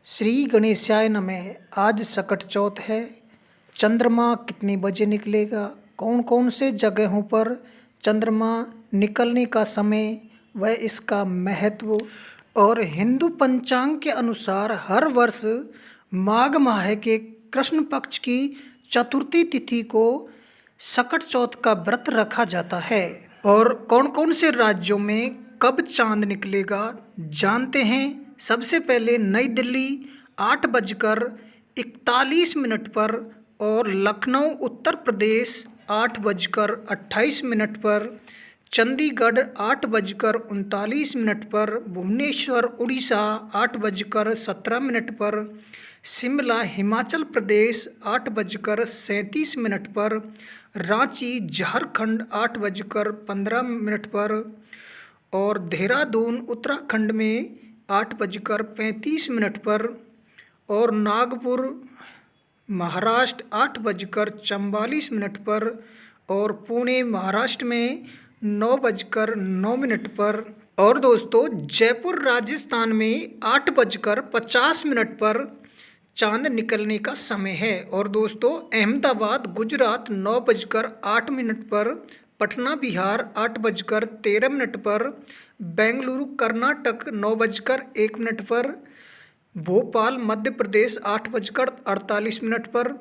श्री गणेशाय नमः। आज सकट चौथ है। चंद्रमा कितने बजे निकलेगा, कौन कौन से जगहों पर चंद्रमा निकलने का समय व इसका महत्व, और हिंदू पंचांग के अनुसार हर वर्ष माघ माह के कृष्ण पक्ष की चतुर्थी तिथि को सकट चौथ का व्रत रखा जाता है। और कौन कौन से राज्यों में कब चांद निकलेगा जानते हैं। सबसे पहले नई दिल्ली 8:41 पर और लखनऊ उत्तर प्रदेश 8:28 पर, चंडीगढ़ 8:39 पर, भुवनेश्वर उड़ीसा 8:17 पर, शिमला हिमाचल प्रदेश 8:37 पर, रांची झारखंड 8:15 पर और देहरादून उत्तराखंड में 8:35 पर और नागपुर महाराष्ट्र 8:44 पर और पुणे महाराष्ट्र में 9:09 पर। और दोस्तों जयपुर राजस्थान में 8:50 पर चांद निकलने का समय है। और दोस्तों अहमदाबाद गुजरात 9:08 पर, पटना बिहार 8:13 पर, बेंगलुरु कर्नाटक 9:01 पर, भोपाल मध्य प्रदेश 8:48 पर,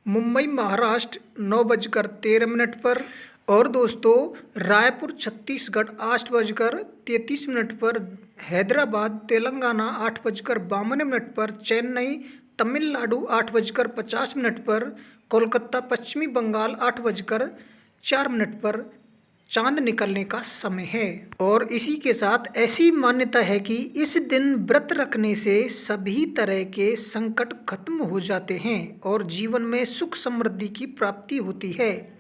मुंबई महाराष्ट्र 9:13 पर और दोस्तों रायपुर छत्तीसगढ़ 8:33 पर, हैदराबाद तेलंगाना 8:52 पर, चेन्नई तमिलनाडु 8:50 पर, कोलकाता पश्चिमी बंगाल 8:04 पर चांद निकलने का समय है। और इसी के साथ ऐसी मान्यता है कि इस दिन व्रत रखने से सभी तरह के संकट खत्म हो जाते हैं और जीवन में सुख समृद्धि की प्राप्ति होती है।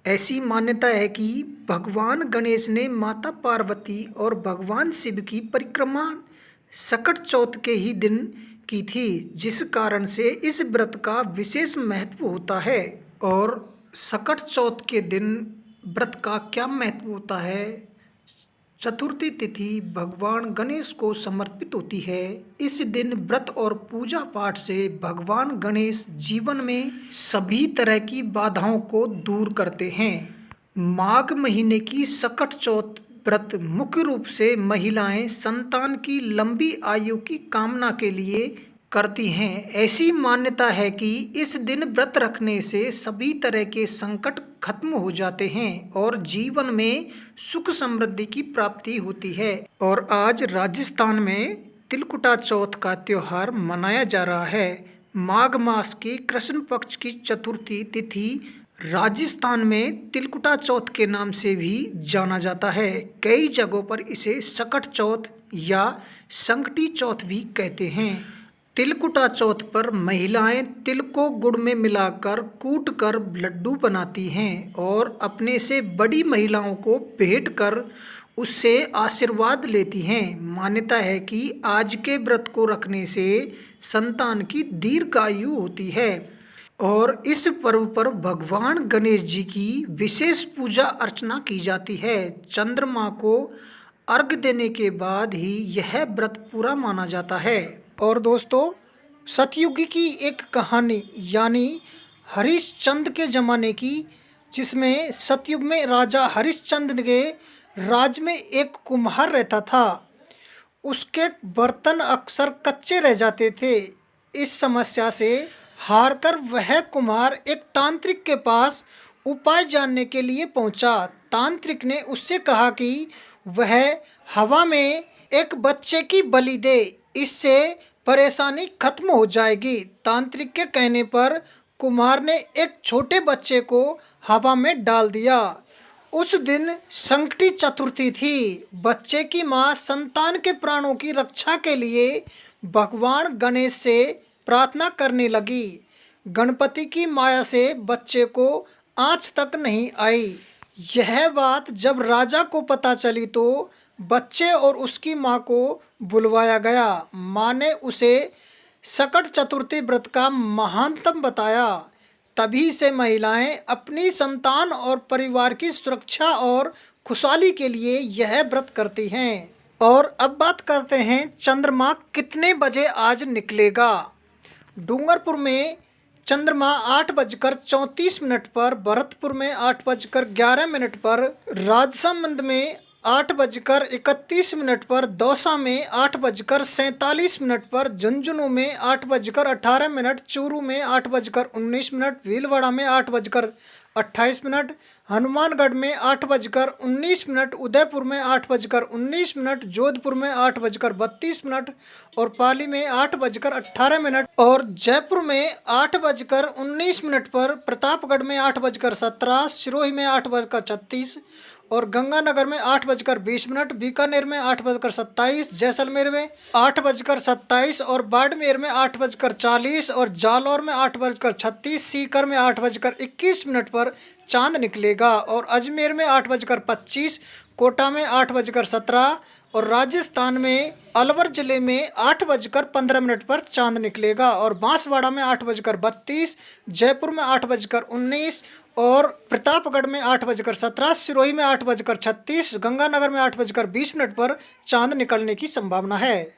ऐसी मान्यता है कि भगवान गणेश ने माता पार्वती और भगवान शिव की परिक्रमा सकट चौथ के ही दिन की थी, जिस कारण से इस व्रत का विशेष महत्व होता है। और सकट चौथ के दिन व्रत का क्या महत्व होता है। चतुर्थी तिथि भगवान गणेश को समर्पित होती है। इस दिन व्रत और पूजा पाठ से भगवान गणेश जीवन में सभी तरह की बाधाओं को दूर करते हैं। माघ महीने की सकट चौथ व्रत मुख्य रूप से महिलाएं संतान की लंबी आयु की कामना के लिए करती हैं। ऐसी मान्यता है कि इस दिन व्रत रखने से सभी तरह के संकट खत्म हो जाते हैं और जीवन में सुख समृद्धि की प्राप्ति होती है। और आज राजस्थान में तिलकुटा चौथ का त्योहार मनाया जा रहा है। माघ मास की कृष्ण पक्ष की चतुर्थी तिथि राजस्थान में तिलकुटा चौथ के नाम से भी जाना जाता है। कई जगहों पर इसे सकट चौथ या संकटी चौथ भी कहते हैं। तिलकुटा चौथ पर महिलाएं तिल को गुड़ में मिलाकर कूट कर लड्डू बनाती हैं और अपने से बड़ी महिलाओं को भेंट कर उससे आशीर्वाद लेती हैं। मान्यता है कि आज के व्रत को रखने से संतान की दीर्घायु होती है। और इस पर्व पर भगवान गणेश जी की विशेष पूजा अर्चना की जाती है। चंद्रमा को अर्घ्य देने के बाद ही यह व्रत पूरा माना जाता है। और दोस्तों सतयुग की एक कहानी यानी हरिश्चंद्र के ज़माने की, जिसमें सतयुग में राजा हरिश्चंद्र के राज में एक कुम्हार रहता था। उसके बर्तन अक्सर कच्चे रह जाते थे। इस समस्या से हारकर वह कुम्हार एक तांत्रिक के पास उपाय जानने के लिए पहुंचा। तांत्रिक ने उससे कहा कि वह हवा में एक बच्चे की बलि दे, इससे परेशानी खत्म हो जाएगी। तांत्रिक के कहने पर कुम्हार ने एक छोटे बच्चे को हवा में डाल दिया। उस दिन संकटी चतुर्थी थी। बच्चे की मां संतान के प्राणों की रक्षा के लिए भगवान गणेश से प्रार्थना करने लगी। गणपति की माया से बच्चे को आँच तक नहीं आई। यह बात जब राजा को पता चली तो बच्चे और उसकी मां को बुलवाया गया। मां ने उसे सकट चतुर्थी व्रत का महानतम बताया। तभी से महिलाएं अपनी संतान और परिवार की सुरक्षा और खुशहाली के लिए यह व्रत करती हैं। और अब बात करते हैं चंद्रमा कितने बजे आज निकलेगा। डूंगरपुर में चंद्रमा 8:34 पर, भरतपुर में 8:11 पर, राजसमंद में 8:31 पर, दौसा में 8:47 पर, झुंझुनू में 8:18, चूरू में 8:19, भीलवाड़ा में 8:28, हनुमानगढ़ में 8:19, उदयपुर में 8:19, जोधपुर में 8:32 और पाली में 8:18 और जयपुर में 8:19 पर, प्रतापगढ़ में 8:17, सिरोही में 8:36 और गंगानगर में 8:20, बीकानेर में 8:27, जैसलमेर में 8:27 और बाड़मेर में 8:40 और जालौर में 8:36, सीकर में 8:21 पर चांद निकलेगा और अजमेर में 8:25, कोटा में 8:17 और राजस्थान में अलवर जिले में 8:15 पर चांद निकलेगा और बांसवाड़ा में 8:32, जयपुर में 8:19 और प्रतापगढ़ में 8:17, सिरोही में 8:36, गंगानगर में 8:20 पर चांद निकलने की संभावना है।